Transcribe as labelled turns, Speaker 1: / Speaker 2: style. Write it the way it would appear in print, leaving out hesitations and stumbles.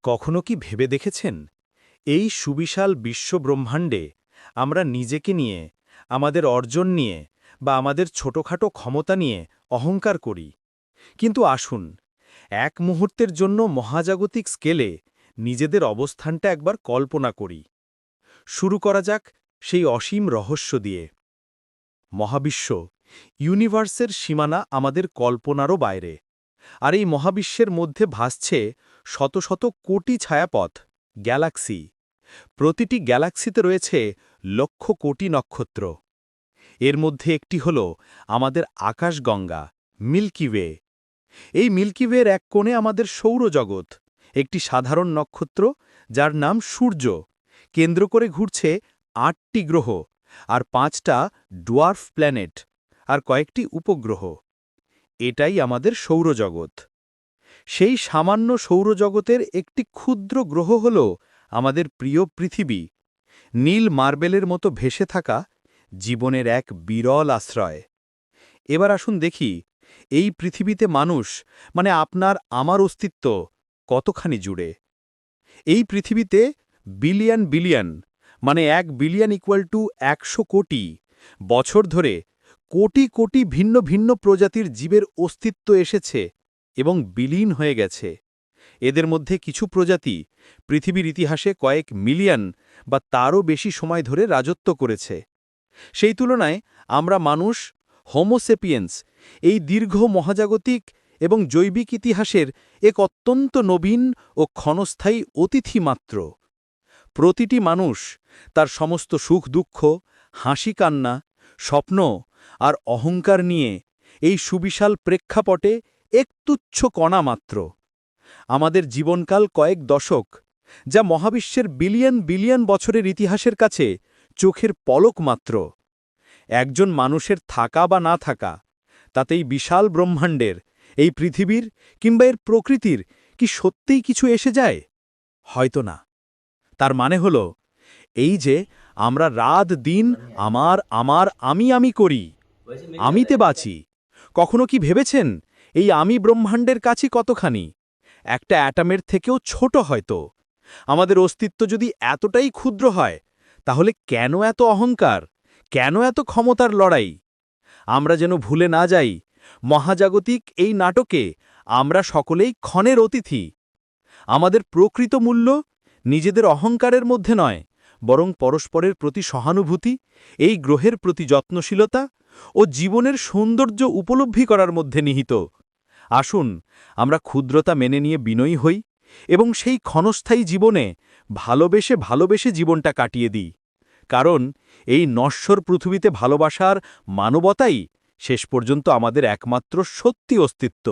Speaker 1: কখনো কি ভেবে দেখেছেন এই সুবিশাল বিশ্বব্রহ্মাণ্ডে আমরা নিজেকে নিয়ে আমাদের অর্জন নিয়ে বা আমাদের ছোটখাটো ক্ষমতা নিয়ে অহংকার করি কিন্তু আসুন এক মুহূর্তের জন্য মহাজাগতিক স্কেলে নিজেদের অবস্থানটা একবার কল্পনা করি শুরু করা যাক সেই অসীম রহস্য দিয়ে মহাবিশ্ব ইউনিভার্সের সীমানা আমাদের কল্পনারও বাইরে আর এই মহাবিশ্বের মধ্যে ভাসছে শত শত কোটি ছায়াপথ গ্যালাক্সি প্রতিটি গ্যালাক্সিতে রয়েছে লক্ষ কোটি নক্ষত্র এর মধ্যে একটি হল আমাদের আকাশগঙ্গা মিল্কি ওয়ে এই মিল্কি ওয়ের এক কোণে আমাদের সৌরজগৎ একটি সাধারণ নক্ষত্র যার নাম সূর্য কেন্দ্র করে ঘুরছে ৮টি গ্রহ আর ৫টা ডোয়ার্ফ প্ল্যানেট আর কয়েকটি উপগ্রহ এটাই আমাদের সৌরজগৎ সেই সামান্য সৌরজগতের একটি ক্ষুদ্র গ্রহ হল আমাদের প্রিয় পৃথিবী নীল মার্বেলের মতো ভেসে থাকা জীবনের এক বিরল আশ্রয় এবার আসুন দেখি এই পৃথিবীতে মানুষ মানে আপনার আমার অস্তিত্ব কতখানি জুড়ে এই পৃথিবীতে বিলিয়ন বিলিয়ন মানে ১ বিলিয়ন = ১০০ কোটি বছর ধরে কোটি কোটি ভিন্ন ভিন্ন প্রজাতির জীবের অস্তিত্ব এসেছে এবং বিলীন হয়ে গেছে এদের মধ্যে কিছু প্রজাতি পৃথিবীর ইতিহাসে কয়েক মিলিয়ন বা তারও বেশি সময় ধরে রাজত্ব করেছে সেই তুলনায় আমরা মানুষ হোমোসেপিয়েন্স এই দীর্ঘ মহাজাগতিক এবং জৈবিক ইতিহাসের এক অত্যন্ত নবীন ও ক্ষণস্থায়ী অতিথি মাত্র প্রতিটি মানুষ তার সমস্ত সুখ দুঃখ হাসি কান্না স্বপ্ন আর অহংকার নিয়ে এই সুবিশাল প্রেক্ষাপটে এক তুচ্ছ কণা মাত্র আমাদের জীবনকাল কয়েক দশক যা মহাবিশ্বের বিলিয়ন বিলিয়ন বছরের ইতিহাসের কাছে চোখের পলক মাত্র একজন মানুষের থাকা বা না থাকা তাতেই বিশাল ব্রহ্মাণ্ডের এই পৃথিবীর কিংবা এর প্রকৃতির কি সত্যিই কিছু এসে যায় হয়তো না তার মানে হল এই যে আমরা রাত দিন আমি করি আমিতে বাঁচি কখনো কি ভেবেছেন এই আমি ব্রহ্মাণ্ডের কাছে কতখানি একটা অ্যাটমের থেকেও ছোট হয়তো আমাদের অস্তিত্ব যদি এতটাই ক্ষুদ্র হয় তাহলে কেন এত অহংকার কেন এত ক্ষমতার লড়াই আমরা যেন ভুলে না যাই মহাজাগতিক এই নাটকে আমরা সকলেই ক্ষণের অতিথি আমাদের প্রকৃত মূল্য নিজেদের অহংকারের মধ্যে নয় বরং পরস্পরের প্রতি সহানুভূতি এই গ্রহের প্রতি যত্নশীলতা ও জীবনের সৌন্দর্য উপলব্ধি করার মধ্যে নিহিত আসুন আমরা ক্ষুদ্রতা মেনে নিয়ে বিনয়ী হই এবং সেই ক্ষণস্থায়ী জীবনে ভালোবেসে ভালোবেসে জীবনটা কাটিয়ে দিই কারণ এই নশ্বর পৃথিবীতে ভালোবাসার মানবতাই শেষ পর্যন্ত আমাদের একমাত্র সত্যি অস্তিত্ব